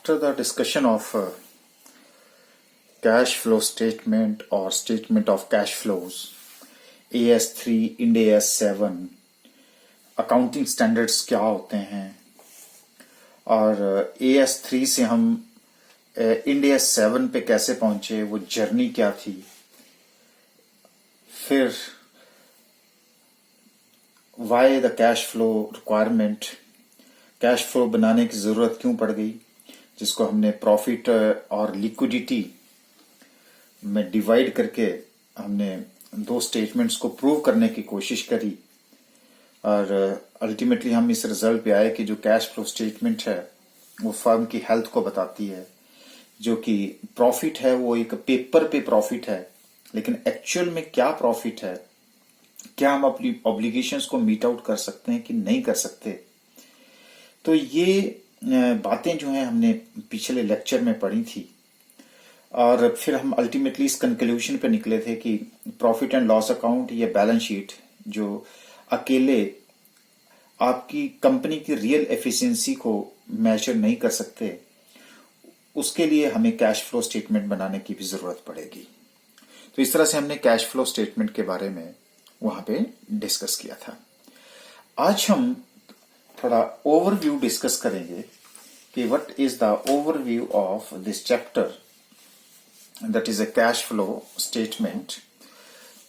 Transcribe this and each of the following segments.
After the discussion of cash flow statement or statement of cash flows, AS3, Ind AS 7, accounting standards क्या होते हैं और AS3 से हम Ind AS 7 पे कैसे पहुंचे, वो जर्नी क्या थी, फिर why the cash flow requirement, cash flow बनाने की जरूरत क्यों पड़ गई, जिसको हमने प्रॉफिट और लिक्विडिटी में डिवाइड करके हमने दो स्टेटमेंट्स को प्रूव करने की कोशिश करी और अल्टीमेटली हम इस रिजल्ट पे आए कि जो कैश फ्लो स्टेटमेंट है वो फर्म की हेल्थ को बताती है, जो कि प्रॉफिट है वो एक पेपर पे प्रॉफिट है, लेकिन एक्चुअल में क्या प्रॉफिट है, क्या हम अपनी ऑब्लिगेशंस को मीट आउट कर सकते हैं कि नहीं कर सकते। तो ये बातें जो हैं हमने पिछले लेक्चर में पढ़ी थी और फिर हम अल्टीमेटली इस कंक्लूजन पे निकले थे कि प्रॉफिट एंड लॉस अकाउंट या बैलेंस शीट जो अकेले आपकी कंपनी की रियल एफिशिएंसी को मेजर नहीं कर सकते, उसके लिए हमें कैश फ्लो स्टेटमेंट बनाने की भी जरूरत पड़ेगी। तो इस तरह से हमने कैश फ्लो स्टेटमेंट के बारे में वहां पे डिस्कस किया था। आज हम थोड़ा ओवरव्यू डिस्कस करेंगे कि what is the overview of this chapter, that is a cash flow statement.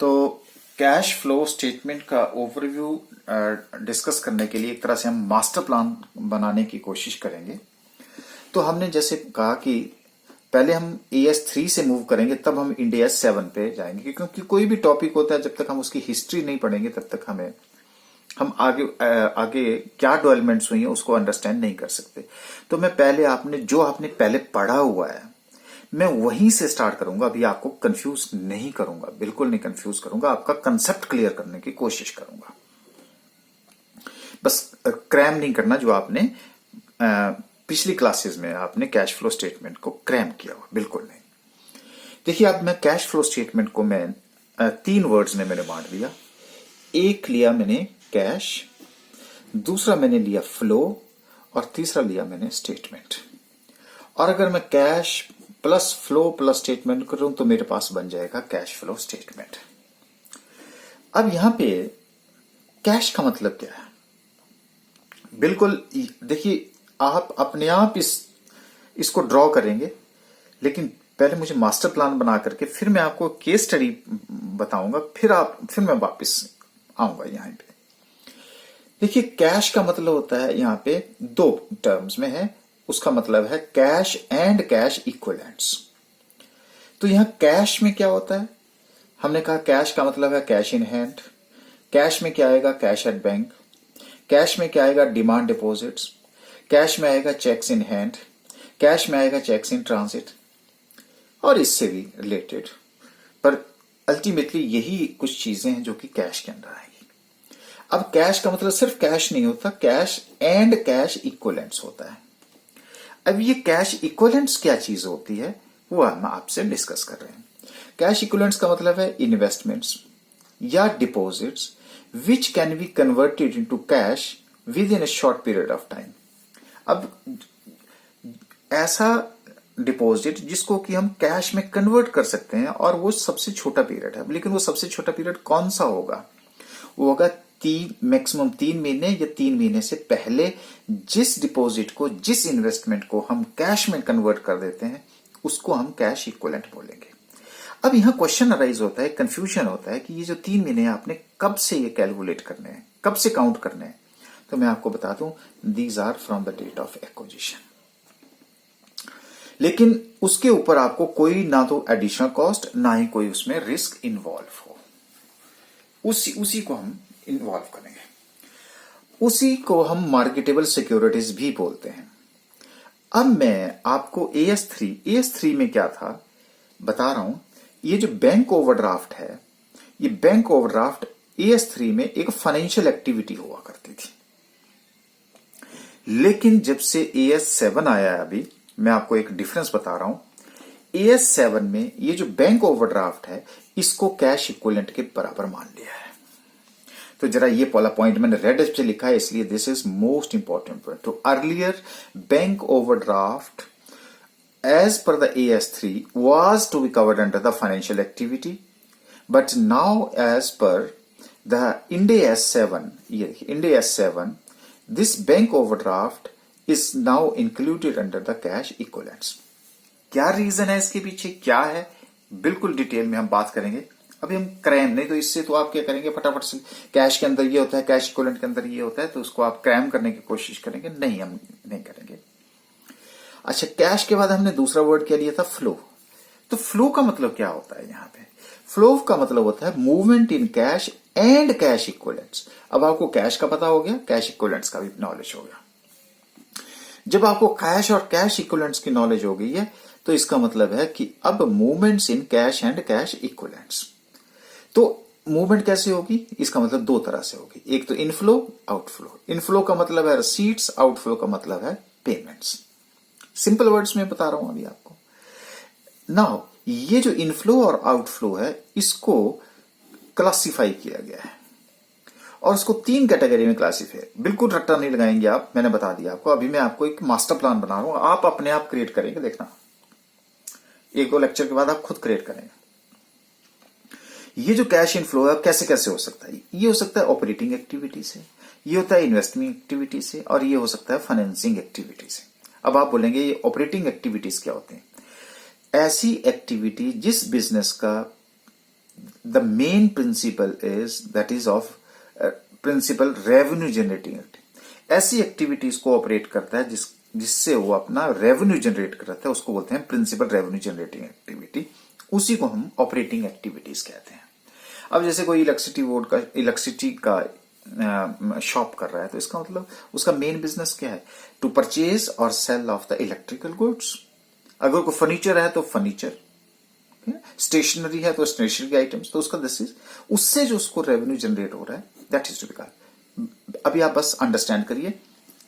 तो कैश फ्लो स्टेटमेंट का ओवरव्यू डिस्कस करने के लिए एक तरह से हम मास्टर प्लान बनाने की कोशिश करेंगे। तो हमने जैसे कहा कि पहले हम AS3 से मूव करेंगे, तब हम Ind AS 7 पे जाएंगे, क्योंकि कोई भी टॉपिक होता है जब तक हम उसकी हिस्ट्री नहीं पढ़ेंगे तब तक हम आगे क्या डेवलपमेंट्स हुई है उसको अंडरस्टैंड नहीं कर सकते। तो मैं पहले आपने पहले पढ़ा हुआ है मैं वहीं से स्टार्ट करूंगा। अभी आपको कंफ्यूज नहीं करूंगा, बिल्कुल नहीं कंफ्यूज करूंगा, आपका कंसेप्ट क्लियर करने की कोशिश करूंगा। बस क्रैम नहीं करना जो आपने पिछली क्लासेस में आपने कैश फ्लो स्टेटमेंट को क्रैम किया हुआ, बिल्कुल नहीं। देखिए अब मैं कैश फ्लो स्टेटमेंट को मैं 3 वर्ड्स में मैंने बांट दिया। एक लिया मैंने कैश, दूसरा मैंने लिया फ्लो और तीसरा लिया मैंने स्टेटमेंट। और अगर मैं cash plus flow plus statement करूं तो मेरे पास बन जाएगा कैश फ्लो स्टेटमेंट। अब यहां पे कैश का मतलब क्या है, बिल्कुल देखिए आप अपने आप इसको ड्रॉ करेंगे, लेकिन पहले मुझे मास्टर प्लान बना करके फिर मैं आपको केस स्टडी बताऊंगा, फिर मैं वापस आऊंगा यहां पे। देखिए कैश का मतलब होता है यहां पे 2 टर्म्स में है, उसका मतलब है कैश एंड कैश इक्विवेलेंट्स। तो यहां कैश में क्या होता है, हमने कहा कैश का मतलब है कैश इन हैंड। कैश में क्या आएगा, कैश एट बैंक। कैश में क्या आएगा, डिमांड डिपॉजिट्स। कैश में आएगा चेक्स इन हैंड। कैश में आएगा चेक्स इन ट्रांजिट और इससे भी रिलेटेड, पर अल्टीमेटली यही कुछ चीजें हैं जो कि कैश के अंदर आएगी। अब कैश का मतलब सिर्फ कैश नहीं होता, कैश एंड कैश इक्विवेलेंट्स होता है। अब ये कैश इक्विवेलेंट्स क्या चीज होती है वो हम आपसे डिस्कस कर रहे हैं। कैश इक्विवेलेंट्स का मतलब है इन्वेस्टमेंट्स या deposits which can be converted into cash with in a short period of time. अब ऐसा डिपॉजिट जिसको कि हम कैश में कन्वर्ट कर सकते हैं और वो सबसे छोटा पीरियड है, लेकिन वो सबसे छोटा पीरियड कौन सा होगा, वो होगा मैक्सिमम 3 महीने या 3 महीने से पहले जिस डिपॉजिट को, जिस इन्वेस्टमेंट को हम कैश में कन्वर्ट कर देते हैं उसको हम कैश इक्विवेलेंट बोलेंगे। अब यहां क्वेश्चन अराइज होता है, कंफ्यूजन होता है कि ये जो 3 महीने आपने कब से ये कैलकुलेट करने हैं, कब से काउंट करने हैं। तो मैं आपको बता दूं, these are from the date of acquisition. लेकिन उसके ऊपर आपको कोई ना तो एडिशनल कॉस्ट ना ही कोई उसमें रिस्क इन्वॉल्व हो, उसी को हम इन्वॉल्व करेंगे। उसी को हम मार्केटेबल सिक्योरिटीज भी बोलते हैं। अब मैं आपको AS3 में क्या था बता रहा हूं। ये जो बैंक ओवरड्राफ्ट है, ये बैंक ओवरड्राफ्ट AS3 में एक फाइनेंशियल एक्टिविटी हुआ करती थी, लेकिन जब से AS7 आया है, अभी मैं आपको एक डिफरेंस बता रहा हूं। AS7 में ये जो बैंक ओवरड्राफ्ट है इसको कैश इक्विवेलेंट के बराबर मान लिया है। तो जरा ये पहला पॉइंट मैंने रेड से लिखा है, इसलिए this is most important point. तो earlier bank overdraft as per the AS3 was to be covered under the financial activity, but now as per the Ind AS 7, Ind AS 7, this bank overdraft is now included under the cash equivalents. क्या reason है इसके पीछे, क्या है, बिल्कुल detail में हम बात करेंगे. अभी हम क्रैम नहीं, तो इससे तो आप क्या करेंगे, फटाफट से कैश के अंदर ये होता है, कैश इक्विवेलेंट के अंदर ये होता है, तो उसको आप क्रैम करने की कोशिश करेंगे. नहीं, हम नहीं करेंगे. अच्छा, कैश के बाद हमने दूसरा वर्ड क्या लिया था, फ्लो. तो फ्लो का मतलब क्या होता है यहां पे, फ्लो का मतलब होता है movement in cash and cash equivalents. अब आपको कैश का पता हो गया, कैश इक्विवेलेंट्स का भी नॉलेज हो गया. जब आपको कैश और कैश इक्विवेलेंट्स की नॉलेज हो गई है, तो इसका मतलब है कि अब movements in cash and cash equivalents. तो मूवमेंट कैसे होगी, इसका मतलब दो तरह से होगी. एक तो इनफ्लो, आउटफ्लो. इनफ्लो का मतलब है रिसीट्स, आउटफ्लो का मतलब है पेमेंट्स. सिंपल वर्ड्स में बता रहा हूं अभी आपको. नाउ ये जो इनफ्लो और आउटफ्लो है, इसको क्लासिफाई किया गया है और उसको तीन कैटेगरी में क्लासिफाई. बिल्कुल रट्टा नहीं लगाएंगे आप, मैंने बता दिया आपको. अभी मैं आपको एक मास्टर प्लान बना रहा हूं, आप अपने आप क्रिएट करेंगे, देखना. एक दो लेक्चर के बाद आप खुद क्रिएट करेंगे. ये जो कैश इनफ्लो है कैसे कैसे हो सकता है, ये हो सकता है ऑपरेटिंग एक्टिविटी से, ये होता है इन्वेस्टमेंट एक्टिविटी से, और ये हो सकता है फाइनेंसिंग एक्टिविटी से. अब आप बोलेंगे ये ऑपरेटिंग एक्टिविटीज क्या होते हैं. ऐसी एक्टिविटी जिस बिजनेस का the main principal is that is of principal revenue generating. ऐसी एक्टिविटीज को ऑपरेट करता है जिससे वो अपना रेवेन्यू जनरेट करता है, उसको बोलते हैं प्रिंसिपल रेवेन्यू जनरेटिंग एक्टिविटी. उसी को हम ऑपरेटिंग एक्टिविटीज कहते हैं. अब जैसे कोई इलेक्ट्रिसिटी का शॉप कर रहा है, तो इसका मतलब उसका मेन बिजनेस क्या है, टू परचेज और sale of the electrical goods. अगर कोई फर्नीचर है तो फर्नीचर, स्टेशनरी है तो स्टेशनरी आइटम्स, तो उसका दिस इज, उससे जो उसको रेवेन्यू जनरेट हो रहा है, that is to be called. अभी आप बस अंडरस्टैंड करिए,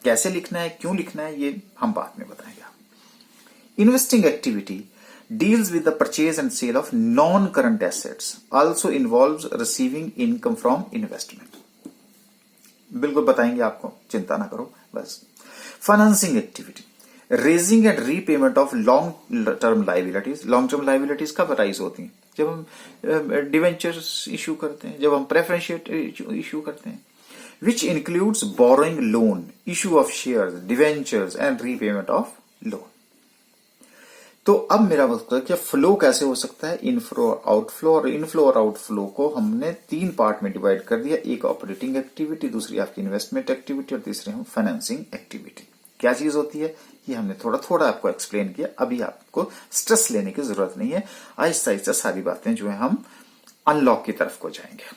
कैसे लिखना है, क्यों लिखना है, ये हम बाद में बताएंगे. Investing activity deals with the purchase and sale of non-current assets, also involves receiving income from investment. बिल्कुल बताएंगे आपको, चिंता ना करो बस. Financing activity, raising and repayment of long term liabilities. Long term liabilities कब राइज होती हैं, जब हम डिवेंचर्स इश्यू करते हैं, जब हम प्रेफरेंस इश्यू करते हैं. Which includes borrowing loan, issue of shares, debentures and repayment of loan. तो अब मेरा मतलब क्या, फ्लो कैसे हो सकता है, इनफ्लो और आउटफ्लो. और इनफ्लो और आउटफ्लो को हमने तीन पार्ट में डिवाइड कर दिया. एक ऑपरेटिंग एक्टिविटी, दूसरी आपकी इन्वेस्टमेंट एक्टिविटी, और तीसरी हम फाइनेंसिंग एक्टिविटी. क्या चीज होती है, ये हमने थोड़ा थोड़ा आपको एक्सप्लेन किया. अभी आपको स्ट्रेस लेने की जरूरत नहीं है, आहिस्ता आहिस्ता सारी बातें जो है हम अनलॉक की तरफ को जाएंगे.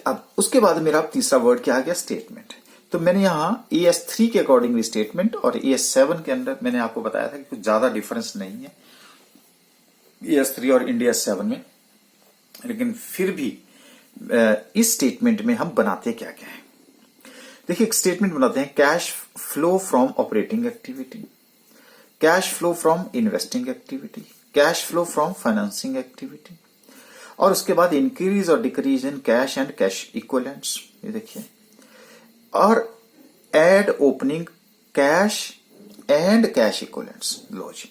अब उसके बाद मेरा तीसरा वर्ड क्या आ गया, स्टेटमेंट. तो मैंने यहां AS3 के अकॉर्डिंगली स्टेटमेंट और AS7 के अंदर मैंने आपको बताया था कि कुछ ज्यादा डिफरेंस नहीं है AS3 और Ind AS 7 में, लेकिन फिर भी इस स्टेटमेंट में हम बनाते क्या क्या है. देखिए, एक स्टेटमेंट बनाते हैं, cash flow from operating activity, cash flow from investing activity, cash flow from financing activity, और उसके बाद इंक्रीज और decrease in cash and cash equivalents. ये देखिए, और add opening cash and cash equivalents. लो जी,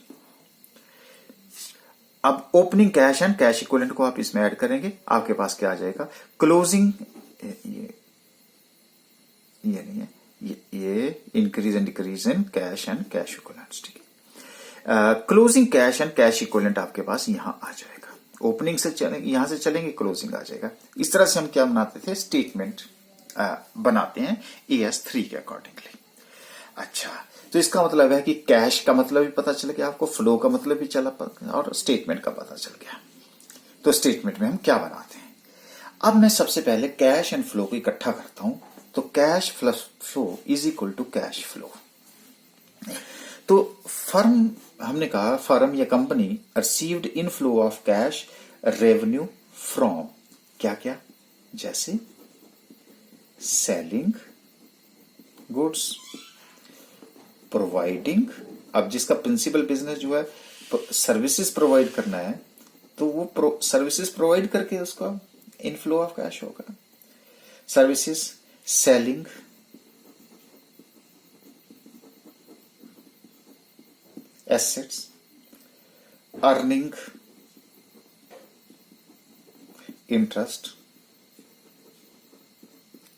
अब opening cash and cash equivalent को आप इसमें ऐड करेंगे, आपके पास क्या आ जाएगा, क्लोजिंग. ये नहीं है, ये increase and decrease in cash and cash equivalents. ठीक है, closing cash and cash equivalent आपके पास यहां आ जाएगा. ओपनिंग से चलेंगे, यहां से चलेंगे, क्लोजिंग आ जाएगा. इस तरह से हम क्या बनाते थे, स्टेटमेंट बनाते हैं AS3 के अकॉर्डिंगली. अच्छा, तो इसका मतलब है कि कैश का मतलब भी पता चल गया आपको, फ्लो का मतलब भी चला, और स्टेटमेंट का पता चल गया. तो स्टेटमेंट में हम क्या बनाते हैं. अब मैं सबसे पहले कैश एंड फ्लो को इकट्ठा करता हूं. तो cash plus flow is equal to cash flow. तो फर्म, हमने कहा फर्म या company received inflow of cash revenue from क्या क्या, जैसे सेलिंग गुड्स, प्रोवाइडिंग. अब जिसका प्रिंसिपल बिजनेस जो है सर्विसेज प्रोवाइड करना है, तो वो सर्विसेज प्रोवाइड करके उसका इनफ्लो ऑफ कैश होगा. Services, selling, assets, earning interest,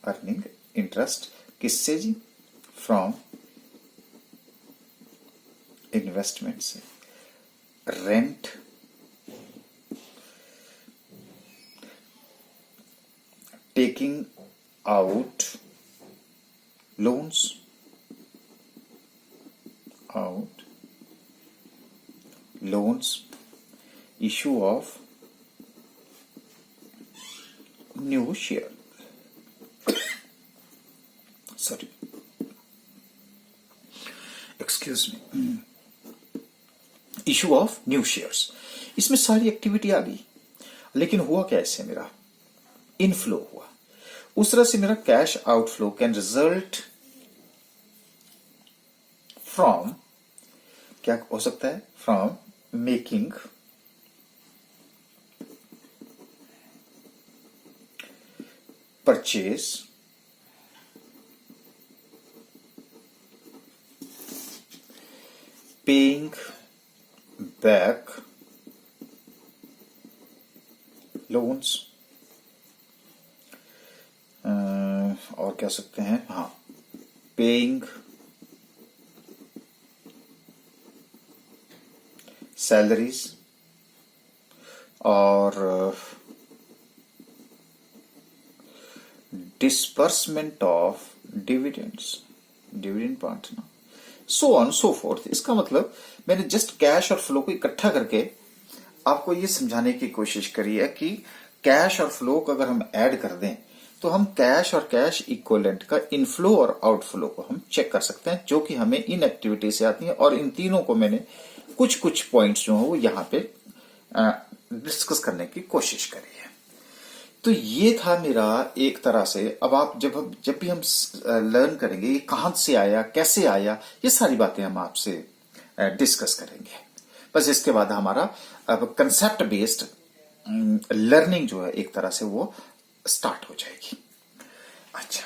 earning interest किससे जी? फ्रॉम इन्वेस्टमेंट से, rent, taking out loans, issue of new share, sorry, excuse me, issue of new shares। इसमें सारी एक्टिविटी आ गई, लेकिन हुआ क्या? इससे मेरा इनफ्लो हुआ। उस तरह से मेरा cash outflow can result from, क्या हो सकता है? From making purchase, paying back loans, और कह सकते हैं हाँ, पेइंग सैलरीज, और डिस्पर्समेंट ऑफ डिविडेंड्स, डिविडेंड बांटना, सो ऑन सो फोर्थ। इसका मतलब मैंने जस्ट कैश और फ्लो को इकट्ठा करके आपको ये समझाने की कोशिश करी है कि कैश और फ्लो को अगर हम ऐड कर दें तो हम कैश और कैश इक्विवेलेंट का इनफ्लो और आउटफ्लो को हम चेक कर सकते हैं, जो कि हमें इन एक्टिविटी से आती है। और इन तीनों को मैंने कुछ कुछ पॉइंट्स जो है वो यहां पे डिस्कस करने की कोशिश करी है। तो ये था मेरा एक तरह से। अब आप जब भी हम लर्न करेंगे ये कहां से आया, कैसे आया, ये सारी बातें हम आपसे डिस्कस करेंगे। बस इसके बाद हमारा अब कंसेप्ट बेस्ड लर्निंग जो है एक तरह से वो स्टार्ट हो जाएगी। अच्छा,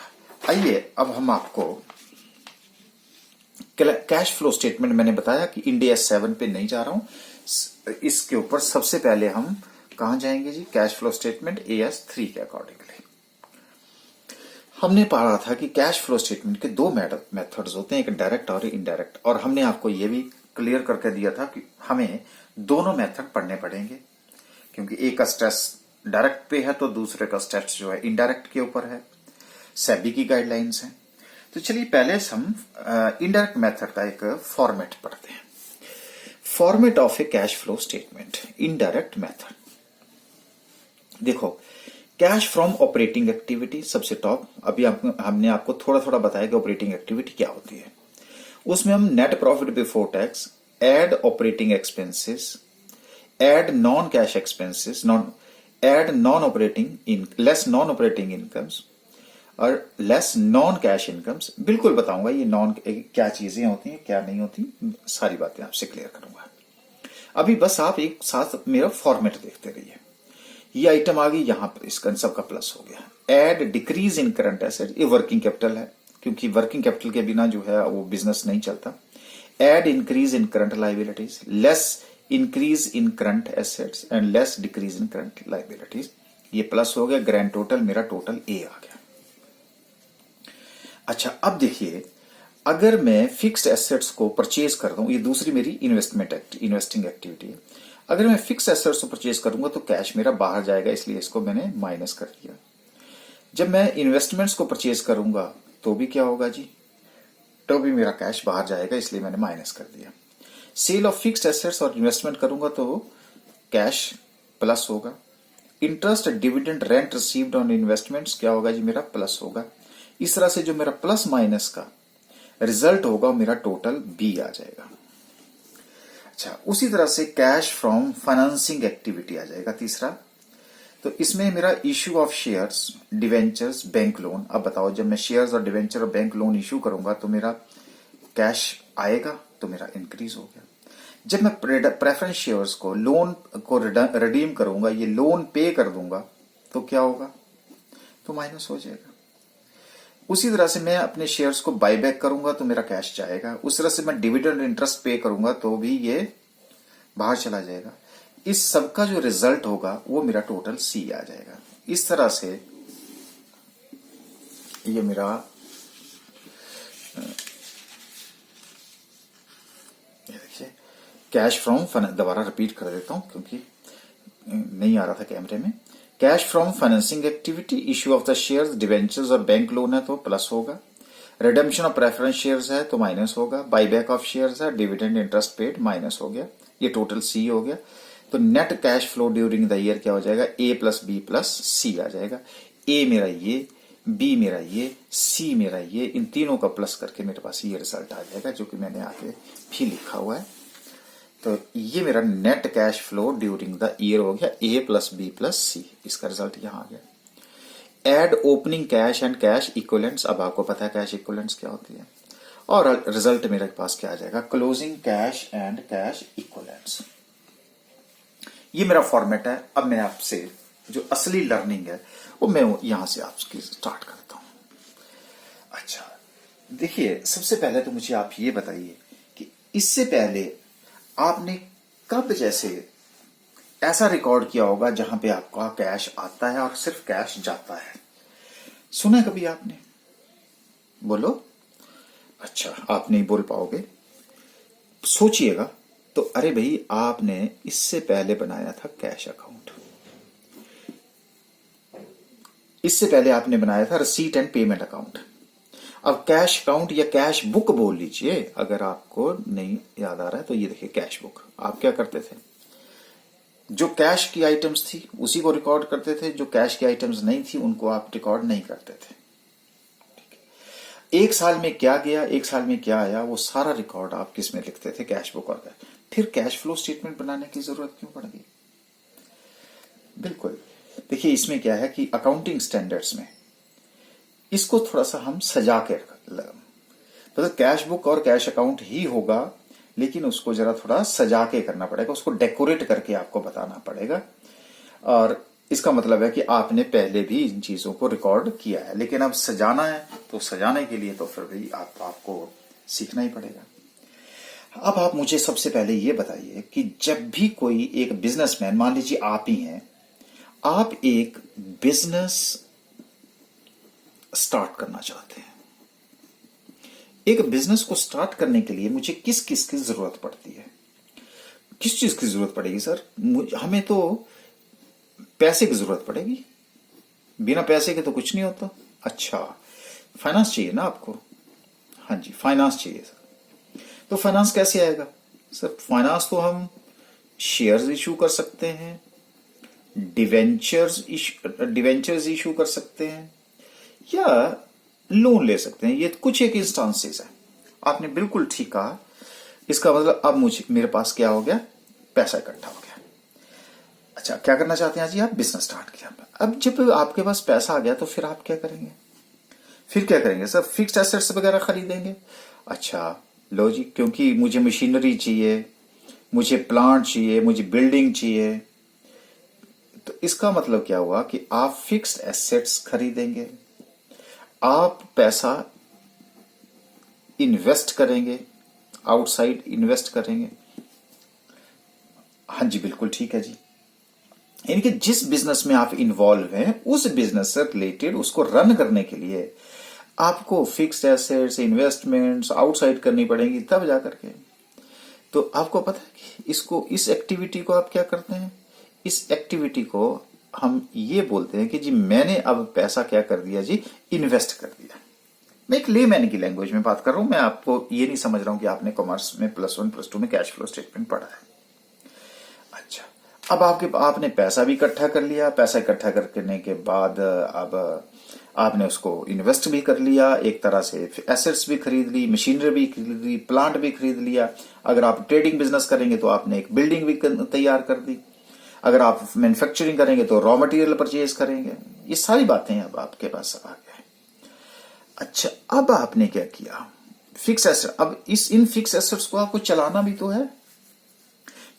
आइए अब हम आपको कैश फ्लो स्टेटमेंट, मैंने बताया कि इंडिया 7 पे नहीं जा रहा हूं, इसके ऊपर सबसे पहले हम कहां जाएंगे जी? कैश फ्लो स्टेटमेंट AS 3 के अकॉर्डिंगली। हमने पढ़ा था कि कैश फ्लो स्टेटमेंट के दो मेथड्स होते हैं, एक डायरेक्ट और इनडायरेक्ट, और हमने आपको यह भी क्लियर करके दिया था कि हमें दोनों मेथड पढ़ने पड़ेंगे, क्योंकि एक का स्ट्रेस डायरेक्ट पे है तो दूसरे का स्ट्रेस जो है इनडायरेक्ट के ऊपर है। सेबी की गाइडलाइंस हैं। तो चलिए पहले हम इनडायरेक्ट मेथड का एक फॉर्मेट पढ़ते हैं। Format of A cash flow statement, indirect method. देखो, कैश फ्रॉम ऑपरेटिंग एक्टिविटी सबसे टॉप। अभी हमने आपको थोड़ा थोड़ा बताया कि ऑपरेटिंग एक्टिविटी क्या होती है। उसमें हम net profit before tax, add operating expenses, add non cash expenses, add non operating less non operating incomes और लेस नॉन कैश इनकम्स। बिल्कुल बताऊंगा ये नॉन क्या चीजें होती हैं, क्या नहीं होती, सारी बातें आपसे क्लियर करूंगा। अभी बस आप एक साथ मेरा फॉर्मेट देखते रहिए। ये आइटम आ गई, यहां पर इसका सबका प्लस हो गया। Add decrease in current asset, ये वर्किंग कैपिटल है, क्योंकि वर्किंग कैपिटल के बिना जो है वो बिजनेस नहीं चलता। Add increase in current liabilities, less increase in current assets and less decrease in current liabilities, ये प्लस हो गया। ग्रैंड टोटल मेरा टोटल ए आ गया। अच्छा, अब देखिए, अगर मैं फिक्स्ड एसेट्स को परचेज कर दूं, ये दूसरी मेरी इन्वेस्टिंग एक्टिविटी है। अगर मैं फिक्स्ड एसेट्स को परचेज करूंगा तो कैश मेरा बाहर जाएगा, इसलिए इसको मैंने माइनस कर दिया। जब मैं इन्वेस्टमेंट्स को परचेज करूंगा तो भी क्या होगा जी? तो भी मेरा कैश बाहर जाएगा, इसलिए मैंने माइनस कर दिया। सेल ऑफ फिक्स्ड एसेट्स और इन्वेस्टमेंट करूंगा तो कैश प्लस होगा। Interest, dividend, rent received on investments क्या होगा जी? मेरा प्लस होगा। इस तरह से जो मेरा प्लस माइनस का रिजल्ट होगा मेरा टोटल बी आ जाएगा। अच्छा, उसी तरह से कैश फ्रॉम फाइनेंसिंग एक्टिविटी आ जाएगा तीसरा। तो इसमें मेरा issue of shares, debentures, bank loan. अब बताओ, जब मैं शेयर्स और डिवेंचर और बैंक लोन इश्यू करूंगा तो मेरा कैश आएगा, तो मेरा इंक्रीज हो गया। जब मैं प्रेफरेंस शेयर्स को, लोन को रिडीम करूंगा, ये लोन पे कर दूंगा, तो क्या होगा? तो माइनस हो जाएगा। उसी तरह से मैं अपने शेयर्स को बाय बैक करूंगा तो मेरा कैश जाएगा, उस तरह से मैं डिविडेंड इंटरेस्ट पे करूंगा तो भी ये बाहर चला जाएगा। इस सब का जो रिजल्ट होगा वो मेरा टोटल सी आ जाएगा। इस तरह से ये मेरा ये देखिए कैश फ्रॉम दोबारा रिपीट कर देता हूं क्योंकि नहीं आ रहा था कैमरे में। Cash from financing activity, issue of the shares, debentures और बैंक लोन है तो प्लस होगा, रिडेम्पशन ऑफ प्रेफरेंस शेयर्स है तो माइनस होगा, बाईबैक ऑफ शेयर्स है, डिविडेंड इंटरेस्ट पेड माइनस हो गया, ये टोटल सी हो गया। तो net cash flow during the year क्या हो जाएगा, ए प्लस बी प्लस सी आ जाएगा। ए मेरा ये, बी मेरा ये, सी मेरा ये, इन तीनों का प्लस करके मेरे पास ये रिजल्ट आ जाएगा जो कि मैंने आगे भी लिखा हुआ है। तो ये मेरा net cash flow during the year हो गया, A plus B plus C, इसका रिजल्ट यहां आ गया। Add opening cash and cash equivalents, अब आपको पता है कैश इक्विवेलेंट्स क्या होती है, और रिजल्ट मेरे पास क्या आ जाएगा, closing cash and cash equivalents. ये मेरा फॉर्मेट है। अब मैं आपसे जो असली लर्निंग है वो मैं यहां से आपकी स्टार्ट करता हूं। अच्छा देखिए, सबसे पहले तो मुझे आप ये बताइए कि इससे पहले आपने कब जैसे ऐसा रिकॉर्ड किया होगा जहां पे आपका कैश आता है और सिर्फ कैश जाता है, सुना है कभी आपने? बोलो। अच्छा आप नहीं बोल पाओगे, सोचिएगा तो। अरे भाई, आपने इससे पहले बनाया था कैश अकाउंट, इससे पहले आपने बनाया था रिसीट एंड पेमेंट अकाउंट। अब कैश अकाउंट या कैश बुक बोल लीजिए, अगर आपको नहीं याद आ रहा है तो ये देखिए कैश बुक। आप क्या करते थे, जो कैश की आइटम्स थी उसी को रिकॉर्ड करते थे, जो कैश की आइटम्स नहीं थी उनको आप रिकॉर्ड नहीं करते थे। एक साल में क्या गया, एक साल में क्या आया, वो सारा रिकॉर्ड आप किस में लिखते थे, कैश बुक और कैश। फिर कैश फ्लो स्टेटमेंट बनाने की जरूरत क्यों पड़ गई? बिल्कुल, देखिए इसमें क्या है कि अकाउंटिंग स्टैंडर्ड्स में इसको थोड़ा सा हम सजा के मतलब कैश बुक और कैश अकाउंट ही होगा, लेकिन उसको जरा थोड़ा सजा के करना पड़ेगा, उसको डेकोरेट करके आपको बताना पड़ेगा। और इसका मतलब है कि आपने पहले भी इन चीजों को रिकॉर्ड किया है, लेकिन अब सजाना है तो सजाने के लिए तो फिर भी आपको सीखना ही पड़ेगा। अब आप मुझे सबसे पहले ये बताइए कि जब भी कोई एक बिजनेसमैन, मान लीजिए आप ही हैं, आप एक बिजनेस स्टार्ट करना चाहते हैं। एक बिजनेस को स्टार्ट करने के लिए मुझे किस किस की जरूरत पड़ती है? किस चीज की जरूरत पड़ेगी सर? हमें तो पैसे की जरूरत पड़ेगी, बिना पैसे के तो कुछ नहीं होता। अच्छा, फाइनेंस चाहिए ना आपको? हाँ जी, फाइनेंस चाहिए सर। तो फाइनेंस कैसे आएगा सर? फाइनेंस तो हम शेयर्स इशू कर सकते हैं, डिवेंचर्स इशू कर सकते हैं, या लोन ले सकते हैं। ये कुछ एक इंस्टांसेस है। आपने बिल्कुल ठीक कहा। इसका मतलब अब मेरे पास क्या हो गया, पैसा इकट्ठा हो गया। अच्छा, क्या करना चाहते हैं जी आप? बिजनेस स्टार्ट किया। अब जब आपके पास पैसा आ गया तो फिर आप क्या करेंगे? फिर क्या करेंगे सर? फिक्स्ड एसेट्स वगैरह खरीदेंगे। अच्छा लो जी, क्योंकि मुझे मशीनरी चाहिए, मुझे प्लांट चाहिए, मुझे बिल्डिंग चाहिए, तो इसका मतलब क्या हुआ कि आप फिक्स्ड एसेट्स खरीदेंगे, आप पैसा इन्वेस्ट करेंगे, आउटसाइड इन्वेस्ट करेंगे। हाँ जी, बिल्कुल ठीक है जी। यानी कि जिस बिजनेस में आप इन्वॉल्व हैं, उस बिजनेस से रिलेटेड उसको रन करने के लिए आपको फिक्स्ड एसेट्स, इन्वेस्टमेंट्स आउटसाइड करनी पड़ेंगी, तब जाकर के। तो आपको पता है कि इस एक्टिविटी को आप क्या करते हैं? इस एक्टिविटी को हम ये बोलते हैं कि जी मैंने अब पैसा क्या कर दिया जी, इन्वेस्ट कर दिया। मैं एक लेमैन की लैंग्वेज में बात कर रहा हूं। मैं आपको ये नहीं समझ रहा हूं कि आपने कॉमर्स में +1 +2 में कैश फ्लो स्टेटमेंट पढ़ा है। अच्छा, अब आपने पैसा भी इकट्ठा कर लिया। पैसा इकट्ठा करने के बाद अब आपने उसको इन्वेस्ट भी कर लिया, एक तरह से एसेट्स भी खरीद ली, मशीनरी भी खरीद ली, प्लांट भी खरीद लिया। अगर आप ट्रेडिंग बिजनेस करेंगे तो आपने एक बिल्डिंग भी तैयार कर दी। अगर आप मैन्युफैक्चरिंग करेंगे तो रॉ मटेरियल परचेज करेंगे। ये सारी बातें अब आपके पास आ गए। अच्छा, अब आपने क्या किया? Fix asset. अब इन फिक्स एसेट्स को आपको चलाना भी तो है।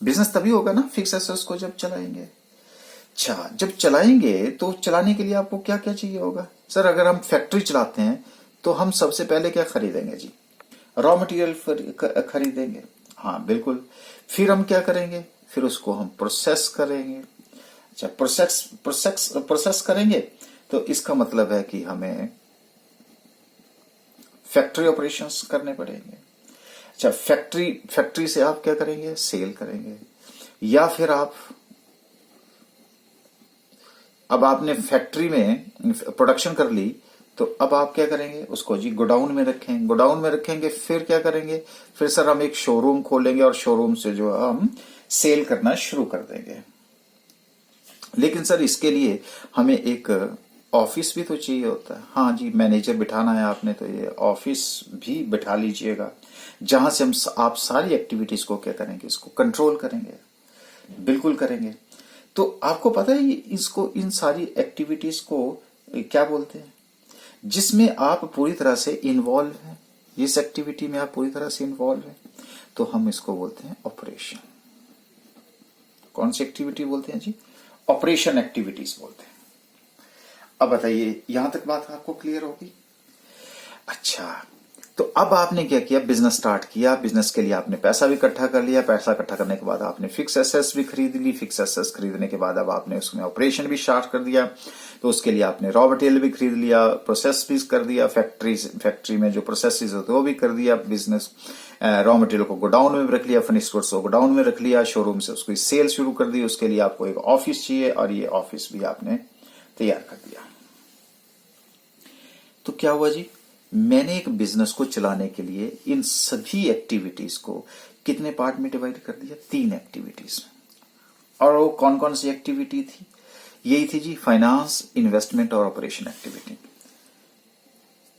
बिजनेस तभी होगा ना फिक्स एसेट्स को जब चलाएंगे। अच्छा, जब चलाएंगे तो चलाने के लिए आपको क्या क्या चाहिए होगा? सर अगर हम फैक्ट्री चलाते हैं तो हम सबसे पहले क्या खरीदेंगे जी? रॉ मटेरियल खरीदेंगे। हाँ बिल्कुल। फिर हम क्या करेंगे? फिर उसको हम प्रोसेस करेंगे। अच्छा, प्रोसेस करेंगे तो इसका मतलब है कि हमें फैक्ट्री ऑपरेशंस करने पड़ेंगे। अच्छा, फैक्ट्री से आप क्या करेंगे? सेल करेंगे। या फिर अब आपने फैक्ट्री में प्रोडक्शन कर ली, तो अब आप क्या करेंगे? उसको जी गोडाउन में रखेंगे। गोडाउन में रखेंगे, फिर क्या करेंगे? फिर सर हम एक शोरूम खोलेंगे और शोरूम से जो है हम सेल करना शुरू कर देंगे। लेकिन सर इसके लिए हमें एक ऑफिस भी तो चाहिए होता है। हाँ जी, मैनेजर बिठाना है आपने, तो ये ऑफिस भी बिठा लीजिएगा, जहां से आप सारी एक्टिविटीज को क्या करेंगे? इसको कंट्रोल करेंगे। बिल्कुल करेंगे। तो आपको पता है इसको, इन सारी एक्टिविटीज को क्या बोलते हैं? जिसमें आप पूरी तरह से इन्वॉल्व हैं, इस एक्टिविटी में आप पूरी तरह से इन्वॉल्व हैं, तो हम इसको बोलते हैं ऑपरेशन। कौन सी एक्टिविटी बोलते हैं जी? ऑपरेशन एक्टिविटीज बोलते हैं। अब बताइए, यहां तक बात आपको क्लियर होगी? अच्छा, तो अब आपने क्या किया? बिजनेस स्टार्ट किया। बिजनेस के लिए आपने पैसा भी इकट्ठा कर लिया। पैसा इकट्ठा करने के बाद आपने फिक्स एसेट्स भी खरीद ली। फिक्स एसेट्स खरीदने के बाद अब आपने उसमें ऑपरेशन भी स्टार्ट कर दिया। तो उसके लिए आपने रॉ मटेरियल भी खरीद लिया, प्रोसेस भी कर दिया, फैक्ट्री में जो प्रोसेसेस होते हैं वो भी कर दिया। बिजनेस रॉ मटेरियल को गोडाउन में रख लिया, फिनिश गुड्स को गोडाउन में रख लिया, शोरूम से उसकी सेल शुरू कर दी। उसके लिए आपको एक ऑफिस चाहिए और ये ऑफिस भी आपने तैयार कर दिया। तो क्या हुआ जी? मैंने एक बिजनेस को चलाने के लिए इन सभी एक्टिविटीज को कितने पार्ट में डिवाइड कर दिया? 3 एक्टिविटीज। और वो कौन कौन सी एक्टिविटी थी? यही थी जी, फाइनेंस, इन्वेस्टमेंट और ऑपरेशन एक्टिविटी।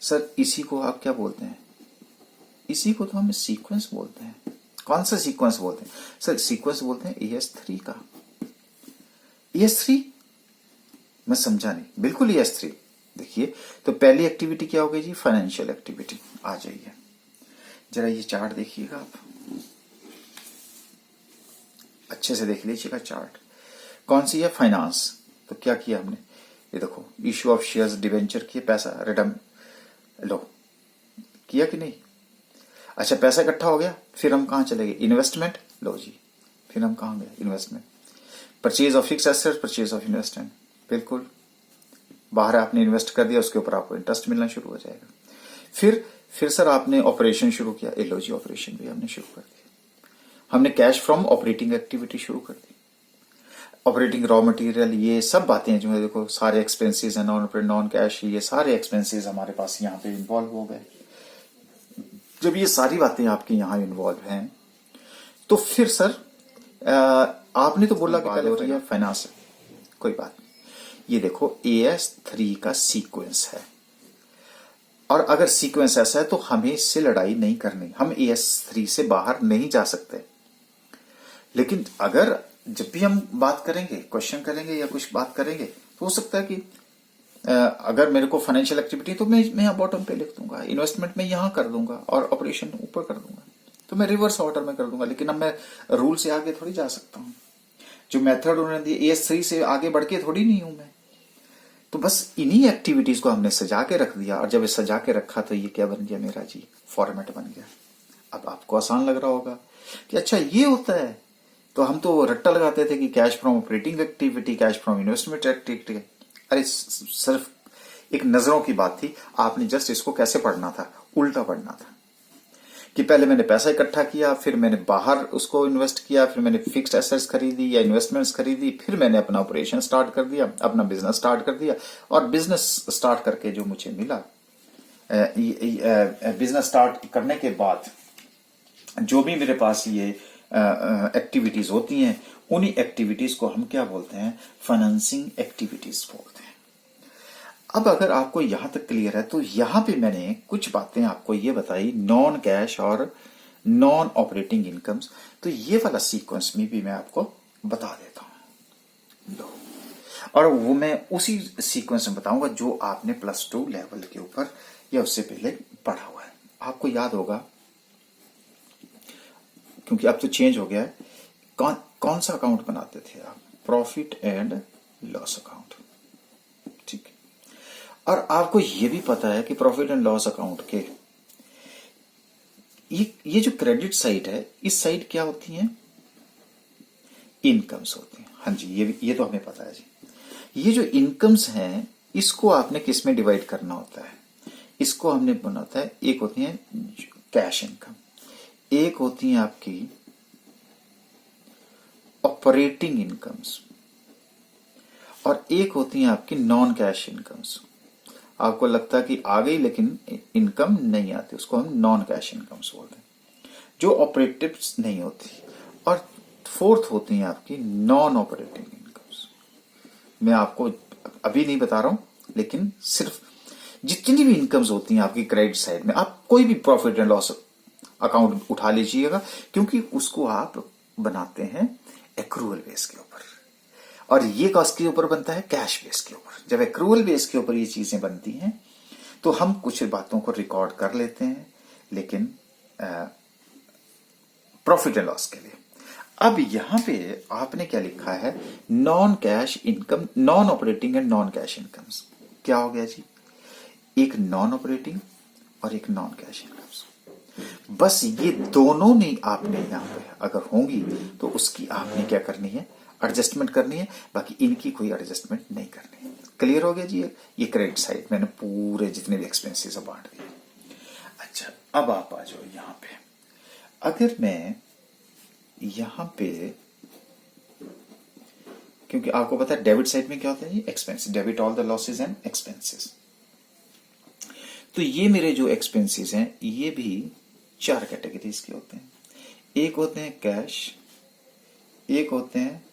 सर इसी को आप क्या बोलते हैं? इसी को तो हम सीक्वेंस बोलते हैं। कौन सा सीक्वेंस बोलते हैं? सर सीक्वेंस बोलते हैं ES3 का। ES3 मैं समझा नहीं। बिल्कुल ES3। देखिए, तो पहली एक्टिविटी क्या हो गई जी? Financial activity. आ जाइए जरा, ये चार्ट देखिएगा आप, अच्छे से देख लीजिएगा चार्ट। कौन सी है? फाइनेंस। तो क्या किया हमने? ये देखो, इश्यू ऑफ शेयर्स, डिवेंचर किए, पैसा रिडम लो, किया कि नहीं? अच्छा, पैसा इकट्ठा हो गया, फिर हम कहां चले गए? इन्वेस्टमेंट। लो जी, फिर हम कहां गए? Investment. Purchase of fix assets, purchase of investment. बिल्कुल, बाहर आपने इन्वेस्ट कर दिया, उसके ऊपर आपको इंटरेस्ट मिलना शुरू हो जाएगा। फिर सर आपने ऑपरेशन शुरू किया। लो जी, ऑपरेशन भी हमने शुरू कर दिया। हमने कैश फ्रॉम ऑपरेटिंग एक्टिविटी शुरू कर दी। ऑपरेटिंग रॉ मटेरियल, ये सब बातें जो है, देखो सारे एक्सपेंसेस है, नॉन कैश, ये सारे एक्सपेंसेस हमारे पास यहाँ पे इन्वॉल्व हो गए। जब ये सारी बातें आपके यहाँ इन्वॉल्व हैं, तो फिर सर आपने तो बोला कि पहले हो रही है फाइनेंस, कोई बात नहीं। ये देखो, ES3 का सीक्वेंस है, और अगर सीक्वेंस ऐसा है तो हमें इससे लड़ाई नहीं करनी। हम ES3 से बाहर नहीं जा सकते। लेकिन अगर जब भी हम बात करेंगे, क्वेश्चन करेंगे या कुछ बात करेंगे, तो हो सकता है कि अगर मेरे को फाइनेंशियल एक्टिविटी, तो मैं यहाँ बॉटम पे लिख दूंगा, इन्वेस्टमेंट में यहां कर दूंगा और ऑपरेशन ऊपर कर दूंगा, तो मैं रिवर्स ऑर्डर में कर दूंगा। लेकिन अब मैं रूल से आगे थोड़ी जा सकता हूँ। जो मेथड उन्होंने दिए, ES3 से आगे बढ़ के थोड़ी नहीं हूं मैं। तो बस इन्हीं एक्टिविटीज को हमने सजा के रख दिया, और जब ये सजा के रखा तो ये क्या बन गया मेरा जी? फॉर्मेट बन गया। अब आपको आसान लग रहा होगा कि अच्छा ये होता है। तो हम तो रट्टा लगाते थे कि cash from operating activity, cash from investment activity. अरे सिर्फ एक नजरों की बात थी, आपने जस्ट इसको कैसे पढ़ना था? उल्टा पढ़ना था कि पहले मैंने पैसा इकट्ठा किया, फिर मैंने बाहर उसको इन्वेस्ट किया, फिर मैंने फिक्स्ड एसेट्स खरीदी या इन्वेस्टमेंट्स खरीदी, फिर मैंने अपना ऑपरेशन स्टार्ट कर दिया, अपना बिजनेस स्टार्ट कर दिया। और बिजनेस स्टार्ट करके जो मुझे मिला, बिजनेस स्टार्ट करने के बाद जो भी मेरे पास ये एक्टिविटीज होती हैं, उन्हीं एक्टिविटीज को हम क्या बोलते हैं? फाइनेंसिंग एक्टिविटीज बोलते हैं। अब अगर आपको यहां तक क्लियर है, तो यहां पे मैंने कुछ बातें आपको ये बताई, नॉन कैश और नॉन ऑपरेटिंग इनकम्स। तो ये वाला सीक्वेंस में भी मैं आपको बता देता हूं, लो। और वो मैं उसी सीक्वेंस में बताऊंगा जो आपने +2 लेवल के ऊपर या उससे पहले पढ़ा हुआ है। आपको याद होगा, क्योंकि अब तो चेंज हो गया है। कौन सा अकाउंट बनाते थे आप? प्रॉफिट एंड लॉस अकाउंट, ठीक है। और आपको ये भी पता है कि प्रॉफिट एंड लॉस अकाउंट के ये जो क्रेडिट साइड है, इस साइड क्या होती है? इनकम्स होती हैं। हाँ जी, ये तो हमें पता है जी। ये जो इनकम्स हैं, इसको आपने किस में डिवाइड करना होता है? इसको हमने बनाता है, एक होती है कैश इनकम, एक होती है आपकी ऑपरेटिंग इनकम्स, और एक होती है आपकी नॉन कैश इनकम्स। आपको लगता है कि आ गई लेकिन इनकम नहीं आती, उसको हम नॉन कैश इनकम्स बोलते हैं, जो ऑपरेटिव नहीं होती। और फोर्थ होती है आपकी नॉन ऑपरेटिंग इनकम्स। मैं आपको अभी नहीं बता रहा हूं, लेकिन सिर्फ जितनी भी इनकम्स होती हैं आपकी क्रेडिट साइड में, आप कोई भी प्रॉफिट एंड लॉस अकाउंट उठा लीजिएगा, क्योंकि उसको आप बनाते हैं एक्रूअल बेस के ऊपर, और ये कॉस्ट के ऊपर बनता है कैश बेस के ऊपर। जब एक्रूअल बेस के ऊपर ये चीजें बनती हैं तो हम कुछ बातों को रिकॉर्ड कर लेते हैं, लेकिन प्रॉफिट एंड लॉस के लिए। अब यहां पे आपने क्या लिखा है? Non cash income, non operating and non cash incomes. क्या हो गया जी? एक नॉन ऑपरेटिंग और एक नॉन कैश इनकम्स। बस ये दोनों नहीं आपने यहां पे अगर होंगी तो उसकी आपने क्या करनी है? एडजस्टमेंट करनी है, बाकी इनकी कोई एडजस्टमेंट नहीं करनी है। क्लियर हो गया जी? ये क्रेडिट साइड मैंने पूरे जितने भी एक्सपेंसेस बांट दिए। अच्छा, अब आप आ जाओ यहां पे। अगर मैं यहां पे, क्योंकि आपको पता है डेबिट साइड में क्या होता है जी? Expense, debit all the losses and expenses. तो ये मेरे जो एक्सपेंसेस हैं, ये भी 4 कैटेगरीज के होते हैं। एक होते हैं कैश, एक होते हैं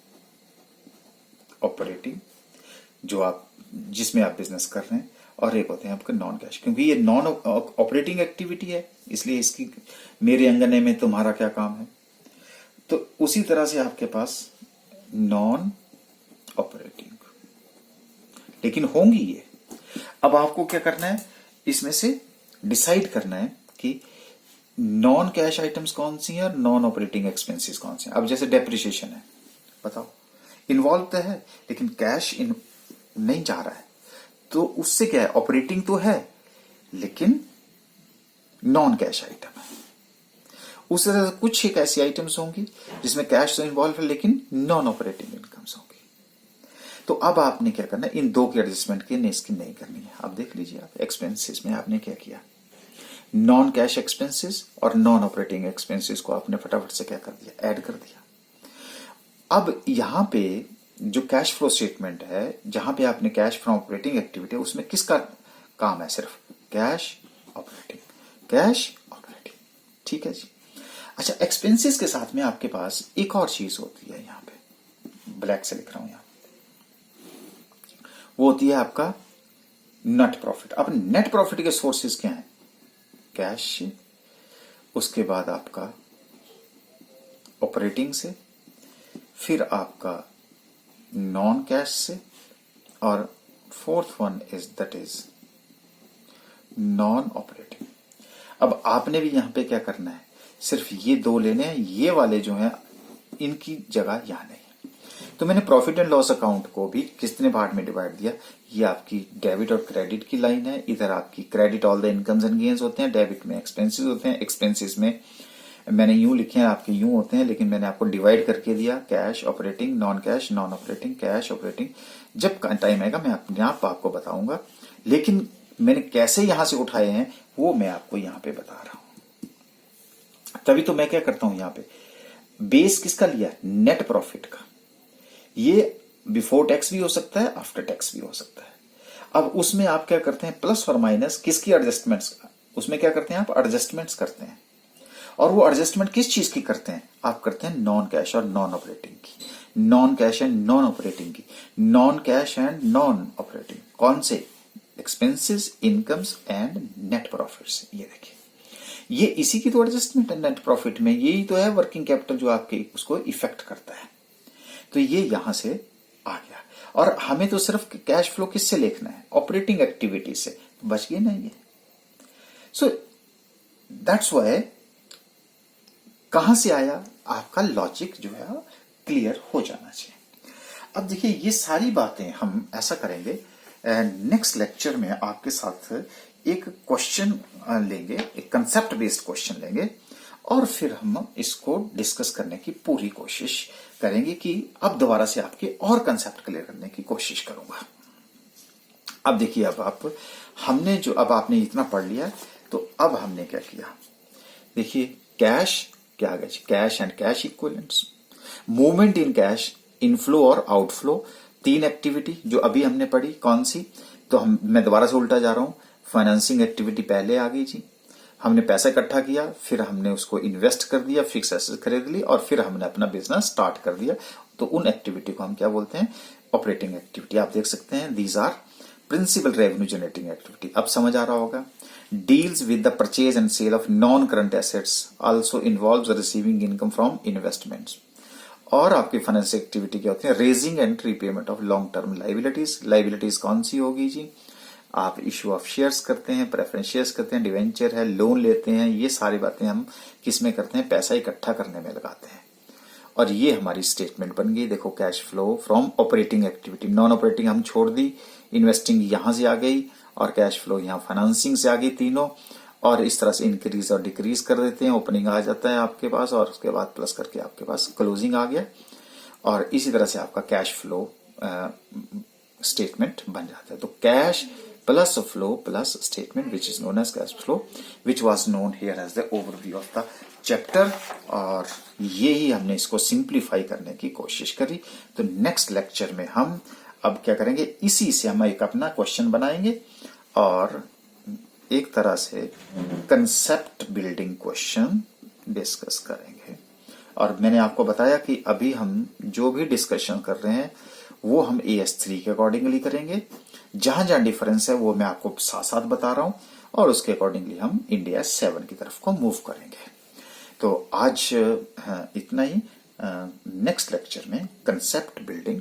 ऑपरेटिंग, जो आप जिसमें आप बिजनेस कर रहे हैं, और एक होते हैं आपके नॉन कैश। क्योंकि ये नॉन ऑपरेटिंग एक्टिविटी है, इसलिए इसकी मेरे अंगने में तुम्हारा क्या काम है। तो उसी तरह से आपके पास नॉन ऑपरेटिंग, लेकिन होंगी ये। अब आपको क्या करना है? इसमें से डिसाइड करना है कि नॉन कैश आइटम्स कौन सी हैं और नॉन ऑपरेटिंग एक्सपेंसेस कौन सी हैं। अब जैसे डेप्रिसिएशन है, बताओ, इन्वॉल्व तो है लेकिन कैश इन नहीं जा रहा है, तो उससे क्या है? ऑपरेटिंग तो है लेकिन नॉन कैश आइटम है। उस तरह से कुछ एक ऐसी आइटम्स होंगी जिसमें कैश तो इन्वॉल्व है लेकिन नॉन ऑपरेटिंग इनकम्स होंगी। तो अब आपने क्या करना है? इन दो की एडजस्टमेंट की इसकी नहीं करनी है। आप देख लीजिए, आप एक्सपेंसेस में आपने क्या किया? नॉन कैश एक्सपेंसेस और नॉन ऑपरेटिंग एक्सपेंसेस को आपने फटाफट से क्या कर दिया? ऐड कर दिया। अब यहां पे जो कैश फ्लो स्टेटमेंट है, जहां पे आपने कैश फ्रॉम ऑपरेटिंग एक्टिविटी, उसमें किसका काम है? सिर्फ कैश ऑपरेटिंग, कैश ऑपरेटिंग। ठीक है जी। अच्छा, एक्सपेंसेस के साथ में आपके पास एक और चीज होती है, यहां पे ब्लैक से लिख रहा हूं यहां, वो होती है आपका नेट प्रॉफिट। अब नेट प्रॉफिट के सोर्सेज क्या हैं? कैश, उसके बाद आपका ऑपरेटिंग से, फिर आपका नॉन कैश से, और fourth one is that is non operating. अब आपने भी यहां पे क्या करना है? सिर्फ ये दो लेने हैं, ये वाले जो हैं इनकी जगह यहां नहीं। तो मैंने प्रॉफिट एंड लॉस अकाउंट को भी कितने पार्ट में डिवाइड दिया? ये आपकी डेबिट और क्रेडिट की लाइन है। इधर आपकी credit all the incomes and gains होते हैं, डेबिट में एक्सपेंसेस होते हैं। एक्सपेंसेस में मैंने यूं लिखे हैं, आपके यूं होते हैं, लेकिन मैंने आपको डिवाइड करके दिया, cash operating, non cash, non operating, cash operating. जब टाइम आएगा मैं अपने आप आपको बताऊंगा, लेकिन मैंने कैसे यहां से उठाए हैं वो मैं आपको यहां पे बता रहा हूं। तभी तो मैं क्या करता हूं, यहां पे बेस किसका लिया? नेट प्रॉफिट का। ये बिफोर टैक्स भी हो सकता है, आफ्टर टैक्स भी हो सकता है। अब उसमें आप क्या करते हैं? प्लस और माइनस किसकी एडजस्टमेंट्स, उसमें क्या करते हैं? आप एडजस्टमेंट्स करते हैं। और वो एडजस्टमेंट किस चीज की करते हैं? आप करते हैं नॉन कैश और नॉन ऑपरेटिंग की, non cash and non operating की, non cash and non operating. कौन से? Expenses, incomes and net profits. ये देखिए, ये इसी की तो एडजस्टमेंट है नेट प्रॉफिट में। यही तो है वर्किंग कैपिटल जो आपके उसको इफेक्ट करता है। तो ये यहां से आ गया, और हमें तो सिर्फ कैश फ्लो किससे लिखना है? ऑपरेटिंग एक्टिविटी से। बच गए नहीं है। सो दैट्स वाई कहां से आया? आपका लॉजिक जो है क्लियर हो जाना चाहिए। अब देखिए, ये सारी बातें हम ऐसा करेंगे नेक्स्ट लेक्चर में आपके साथ एक क्वेश्चन लेंगे, एक कंसेप्ट बेस्ड क्वेश्चन लेंगे और फिर हम इसको डिस्कस करने की पूरी कोशिश करेंगे कि अब दोबारा से आपके और कंसेप्ट क्लियर करने की कोशिश करूंगा। अब देखिए, अब आपने इतना पढ़ लिया, तो अब हमने क्या किया, देखिए कैश क्या आ गया, cash and cash equivalents, movement in cash, inflow और आउटफ्लो, तीन एक्टिविटी जो अभी हमने पढ़ी, कौन सी, तो मैं दोबारा से उल्टा जा रहा हूं, फाइनेंसिंग एक्टिविटी पहले आ गई जी, हमने पैसा इकट्ठा किया, फिर हमने उसको इन्वेस्ट कर दिया, फिक्स एसेट खरीद ली और फिर हमने अपना बिजनेस स्टार्ट कर दिया, तो उन एक्टिविटी को हम क्या बोलते हैं, ऑपरेटिंग एक्टिविटी। आप देख सकते हैं these are principal revenue generating activity. अब समझ आ रहा होगा। Deals with the purchase and sale of non current assets, also involves receiving income from investments. और आपकी फाइनेंशियल एक्टिविटी क्या होती है, raising and repayment of long term liabilities. Liabilities कौन सी होगी जी, आप इश्यू ऑफ शेयर्स करते हैं, प्रेफरेंस शेयर्स करते हैं, डिवेंचर है, लोन लेते हैं, ये सारी बातें हम किस में करते हैं, पैसा इकट्ठा करने में लगाते हैं। और ये हमारी स्टेटमेंट बन गई। देखो, cash flow from operating activity, non operating हम छोड़ दी, इन्वेस्टिंग यहां से आ गई और कैश फ्लो यहां फाइनेंसिंग से आ गई तीनों, और इस तरह से इंक्रीज और डिक्रीज कर देते हैं। ओपनिंग आ जाता है आपके पास और उसके बाद प्लस करके आपके पास क्लोजिंग आ गया, और इसी तरह से आपका कैश फ्लो स्टेटमेंट बन जाता है। तो cash plus flow plus statement which is known as cash flow, which was known here as the overview of the chapter, और ये ही हमने इसको सिंप्लीफाई करने की कोशिश करी। तो नेक्स्ट लेक्चर में हम अब क्या करेंगे, इसी से हम एक अपना क्वेश्चन बनाएंगे और एक तरह से कंसेप्ट बिल्डिंग क्वेश्चन डिस्कस करेंगे। और मैंने आपको बताया कि अभी हम जो भी डिस्कशन कर रहे हैं वो हम AS3 के अकॉर्डिंगली करेंगे। जहां जहां डिफरेंस है वो मैं आपको साथ साथ बता रहा हूं, और उसके अकॉर्डिंगली हम इंडिया 7 की तरफ को मूव करेंगे। तो आज इतना ही। नेक्स्ट लेक्चर में कंसेप्ट बिल्डिंग